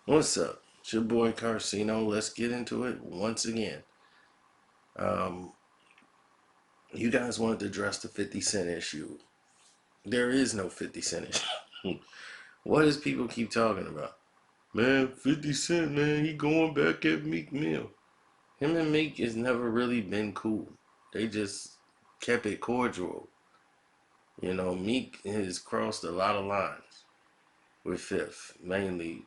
What's up? It's your boy Carcino. Let's get into it once again. Um, you guys wanted to address the 50 Cent issue. There is no 50 Cent issue. What does people keep talking about? Man, 50 Cent, man, he going back at Meek Mill. Him and Meek has never really been cool. They just kept it cordial. Meek has crossed a lot of lines with Fifth, mainly,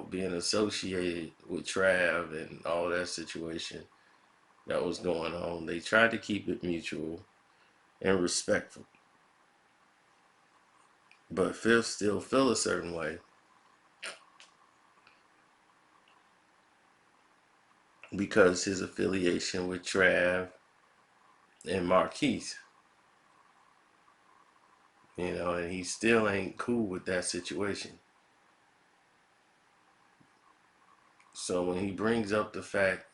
being associated with Trav and all that situation that was going on. They tried to keep it mutual and respectful, but Fifth still feel a certain way because his affiliation with Trav and Marquise, and he still ain't cool with that situation. So when he brings up the fact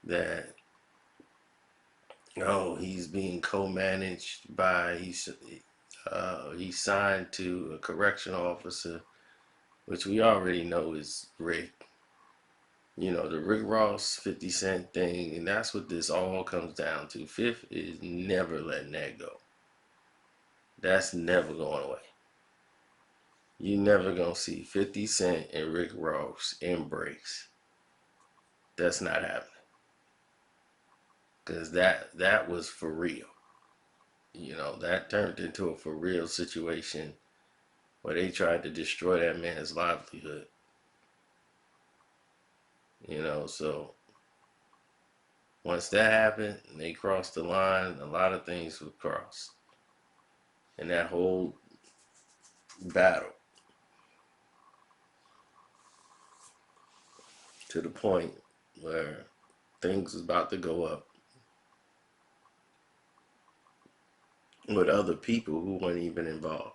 that he's being co-managed by he signed to a correctional officer, which we already know is Rick. The Rick Ross 50 Cent thing, and that's what this all comes down to. Fifth is never letting that go. That's never going away. You never gonna see 50 Cent and Rick Ross embrace. That's not happening. Cause that was for real. That turned into a for real situation where they tried to destroy that man's livelihood. So once that happened and they crossed the line, a lot of things were crossed. And that whole battle to the point where things was about to go up with other people who weren't even involved.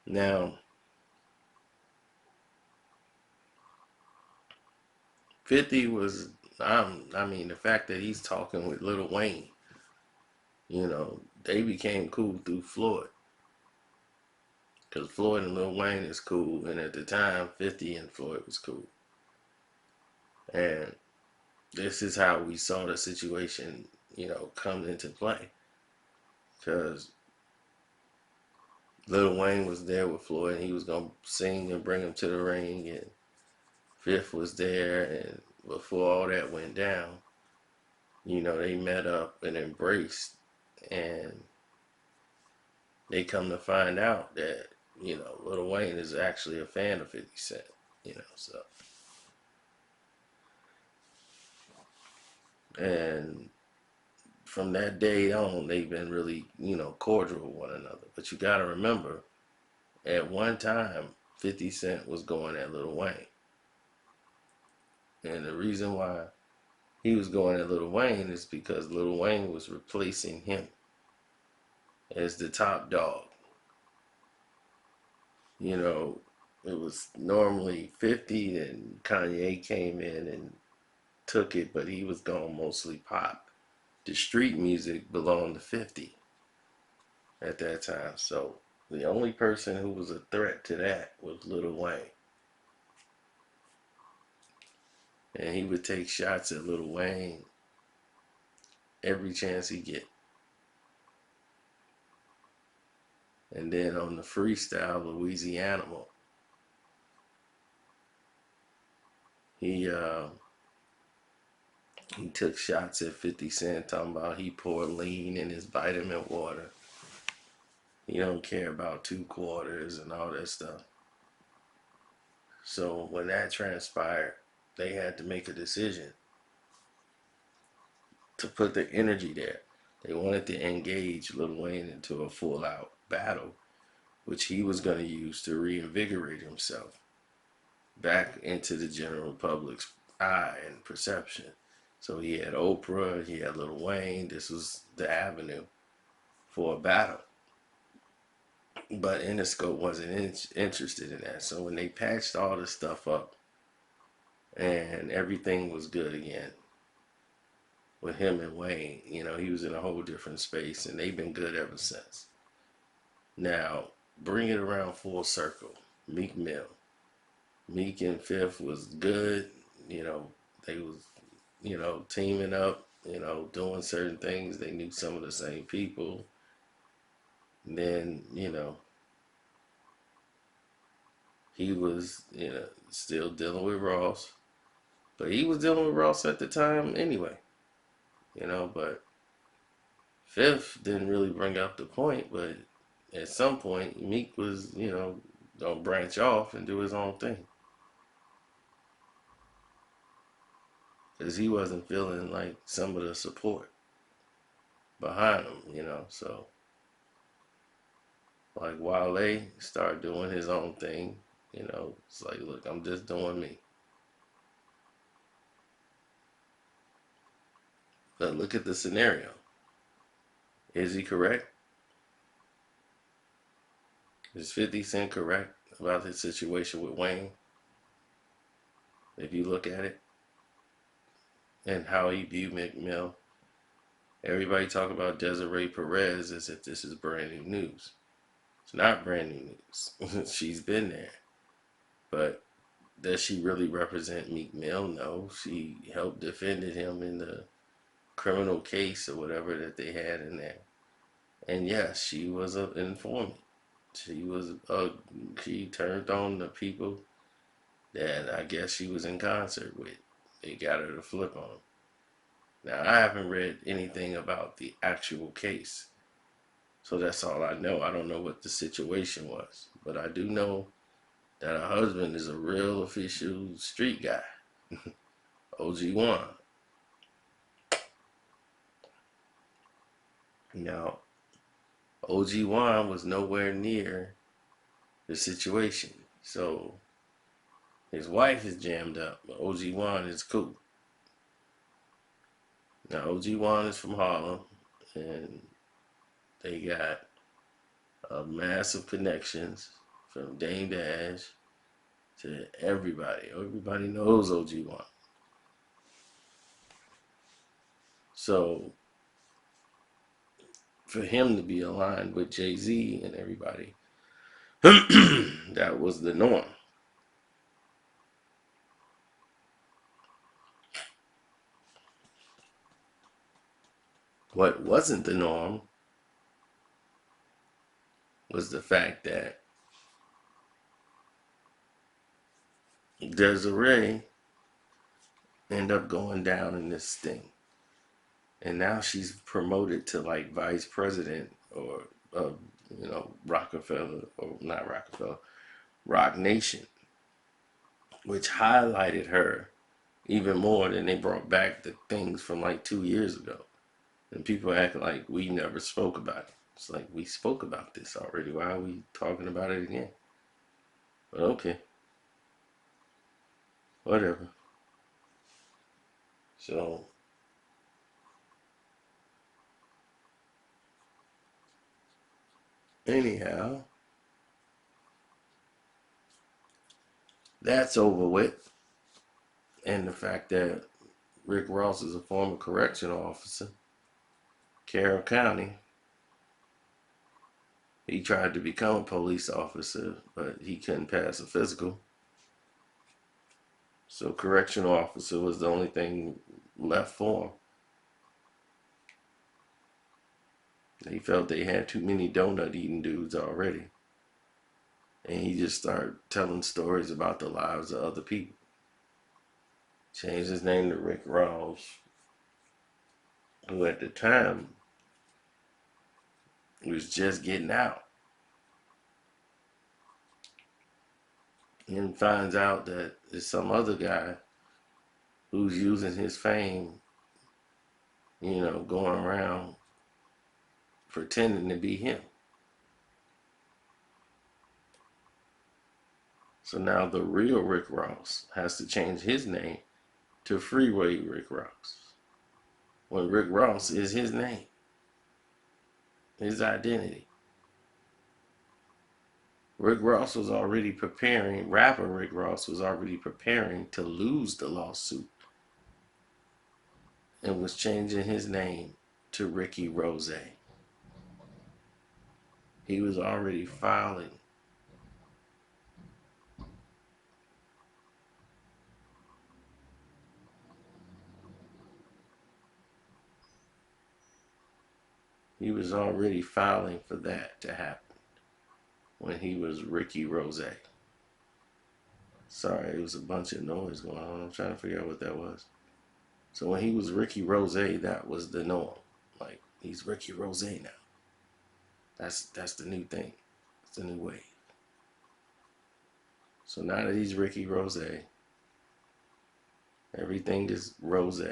Now, 50 was, I mean, the fact that he's talking with Lil Wayne, they became cool through Floyd. Because Floyd and Lil Wayne is cool, and at the time, 50 and Floyd was cool. And this is how we saw the situation, come into play. Because Lil Wayne was there with Floyd, and he was going to sing and bring him to the ring, and Fifth was there, and before all that went down, they met up and embraced, and they come to find out that, Lil Wayne is actually a fan of 50 Cent, so. And from that day on, they've been really, cordial with one another. But you got to remember, at one time, 50 Cent was going at Lil Wayne. And the reason why he was going at Lil Wayne is because Lil Wayne was replacing him as the top dog. You know, it was normally 50, and Kanye came in and took it, but he was going mostly pop. The street music belonged to 50 at that time. So the only person who was a threat to that was Lil Wayne. And he would take shots at Lil Wayne every chance he get. And then on the freestyle Louisiana, he uh, he took shots at 50 Cent, talking about he poured lean in his vitamin water. He don't care about 2 quarters and all that stuff. So when that transpired, they had to make a decision to put the energy there. They wanted to engage Lil Wayne into a full out battle, which he was going to use to reinvigorate himself back into the general public's eye and perception. So he had Oprah, he had Lil Wayne. This was the avenue for a battle. But Interscope wasn't interested in that. So when they patched all this stuff up and everything was good again with him and Wayne, he was in a whole different space, and they've been good ever since. Now, bring it around full circle. Meek Mill. Meek and Fifth was good. You know, they was, teaming up, doing certain things. They knew some of the same people. And then, he was, still dealing with Ross. But he was dealing with Ross at the time anyway, but Fifth didn't really bring up the point, but at some point, Meek was, gonna branch off and do his own thing. Because he wasn't feeling like some of the support behind him, So, like, Wale started doing his own thing, it's like, look, I'm just doing me. But look at the scenario. Is he correct? Is 50 Cent correct about his situation with Wayne? If you look at it and how he viewed Meek Mill, everybody talk about Desiree Perez as if this is brand new news. It's not brand new news. She's been there. But does she really represent Meek Mill? No. She helped defended him in the criminal case or whatever that they had in there. And yes, she was an informant. She turned on the people that I guess she was in concert with. They got her to flip on them. Now, I haven't read anything about the actual case, so that's all I know. I don't know what the situation was, but I do know that her husband is a real official street guy, OG1. Now, OG1 was nowhere near the situation, so his wife is jammed up, but OG1 is cool. Now, OG1 is from Harlem, and they got massive connections from Dame Dash to everybody. Everybody knows OG1. So for him to be aligned with Jay-Z and everybody, that was the norm. What wasn't the norm was the fact that Desiree ended up going down in this thing. And now she's promoted to like vice president or, Rockefeller, or not Rockefeller, Rock Nation, which highlighted her even more than they brought back the things from like 2 years ago. And people act like we never spoke about it. It's like we spoke about this already. Why are we talking about it again? But okay, whatever. So, anyhow, that's over with. And the fact that Rick Ross is a former correctional officer, Carroll County. He tried to become a police officer, but he couldn't pass a physical. So correctional officer was the only thing left for him. They felt they had too many donut eating dudes already. And he just started telling stories about the lives of other people. Changed his name to Rick Ross, who at the time was just getting out. And finds out that there's some other guy who's using his fame, going around pretending to be him. So now the real Rick Ross has to change his name to Freeway Rick Ross. When Rick Ross is his name, his identity. Rick Ross was already preparing, rapper Rick Ross was already preparing to lose the lawsuit and was changing his name to Ricky Rose. He was already filing. He was already filing for that to happen when he was Ricky Rose. Sorry, it was a bunch of noise going on. I'm trying to figure out what that was. So when he was Ricky Rose, that was the norm. Like he's Ricky Rose now. That's the new thing. It's the new wave. So now that he's Ricky Rose, everything is Rose.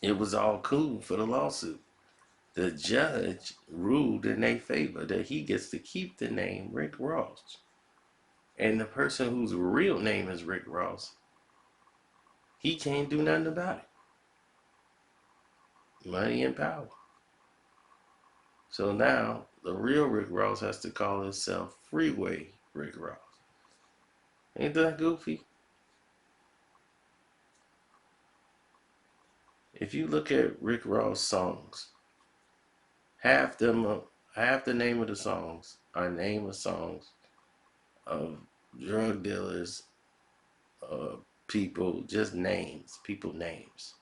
It was all cool for the lawsuit. The judge ruled in their favor that he gets to keep the name Rick Ross. And the person whose real name is Rick Ross, he can't do nothing about it. Money and power. So now the real Rick Ross has to call himself Freeway Rick Ross. Ain't that goofy? If you look at Rick Ross songs, half them, half the name of the songs are name of songs of drug dealers, uh, people, just names, people names,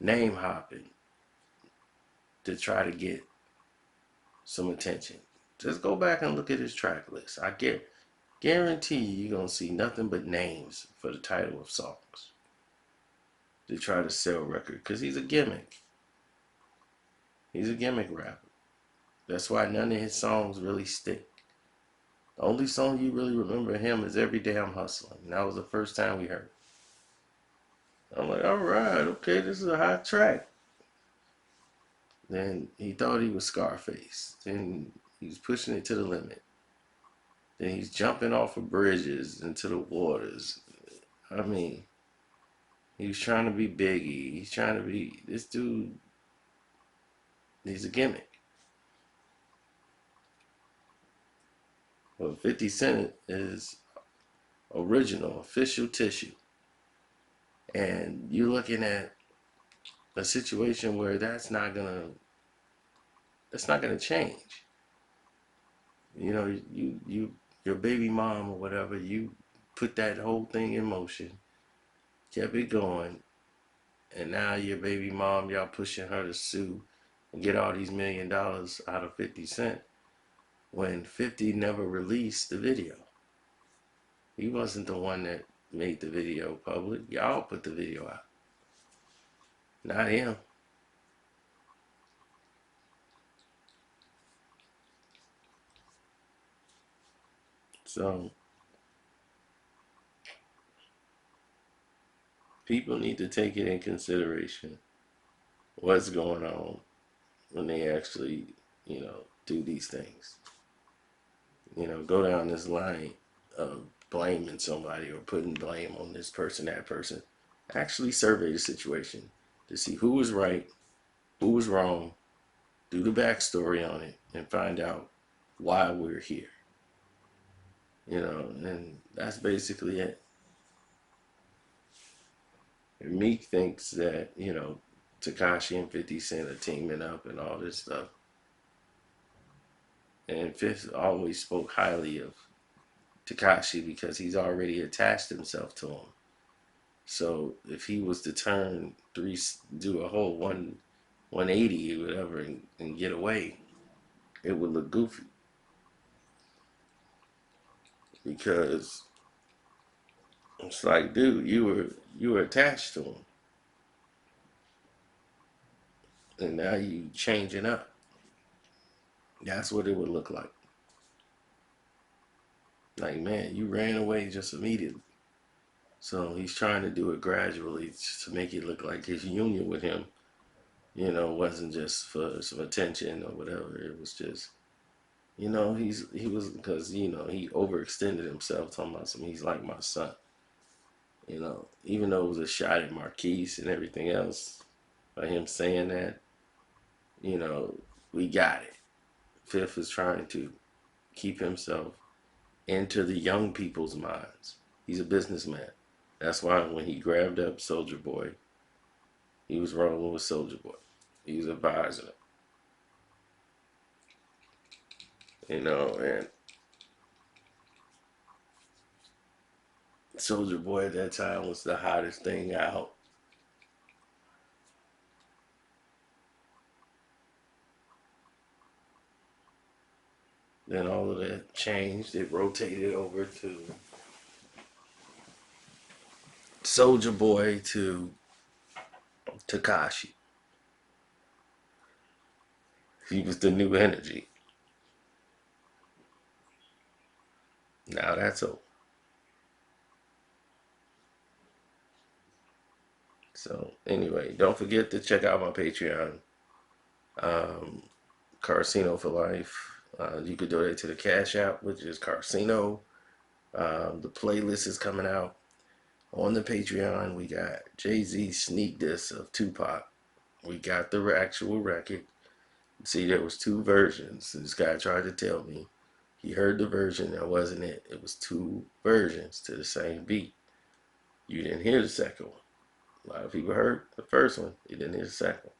name hopping to try to get some attention. Just go back and look at his track list. I guarantee you're gonna see nothing but names for the title of songs to try to sell record because he's a gimmick. He's a gimmick rapper. That's why none of his songs really stick. The only song you really remember him is Every Day I'm Hustling. And that was the first time we heard it. I'm like, all right, okay, this is a hot track. Then he thought he was Scarface. Then he's pushing it to the limit. Then he's jumping off of bridges into the waters. I mean, he was trying to be Biggie. He's trying to be this dude. He's a gimmick. But 50 Cent is original, official tissue. And you're looking at a situation where that's not gonna change. You know, your baby mom or whatever, you put that whole thing in motion, kept it going, and now your baby mom, y'all pushing her to sue and get all these $1 million out of 50 Cent when 50 never released the video. He wasn't the one that made the video public. Y'all put the video out, not him. So people need to take it in consideration what's going on when they actually, do these things. Go down this line of blaming somebody or putting blame on this person, that person. Actually survey the situation to see who was right, who was wrong, do the backstory on it, and find out why we're here. And that's basically it. And Meek thinks that, Takashi and 50 Cent are teaming up and all this stuff. And Fifth always spoke highly of Takashi because he's already attached himself to him. So if he was to do a whole 180 or whatever and get away, it would look goofy because it's like, dude, you were attached to him, and now you changing up. That's what it would look like. Like, man, you ran away just immediately. So he's trying to do it gradually just to make it look like his union with him, wasn't just for some attention or whatever. It was just, he was because he overextended himself talking about some. He's like my son, even though it was a shot at Marquise and everything else. By him saying that, you know, we got it. Fifth is trying to keep himself into the young people's minds. He's a businessman. That's why when he grabbed up Soldier Boy He was rolling with Soldier Boy. He was advising him, and Soldier Boy at that time was the hottest thing out. Then all of that changed. It rotated over to Soldier Boy to Takashi. He was the new energy. Now that's over. So anyway, don't forget to check out my Patreon, um, Carcino for Life. You could donate to the Cash App, which is Carcino. The playlist is coming out on the Patreon. We got Jay-Z sneak diss of Tupac. We got the actual record. See, there was two versions. This guy tried to tell me he heard the version that wasn't it. It was two versions to the same beat. You didn't hear the second one. A lot of people heard the first one. You didn't hear the second one.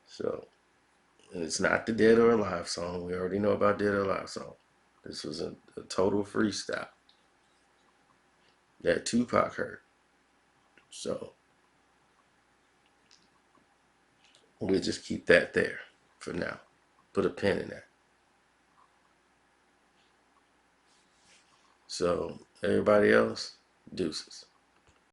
So, and it's not the Dead or Alive song. We already know about Dead or Alive song. This was a total freestyle that Tupac heard. So, we'll just keep that there for now. Put a pin in that. So, everybody else, deuces.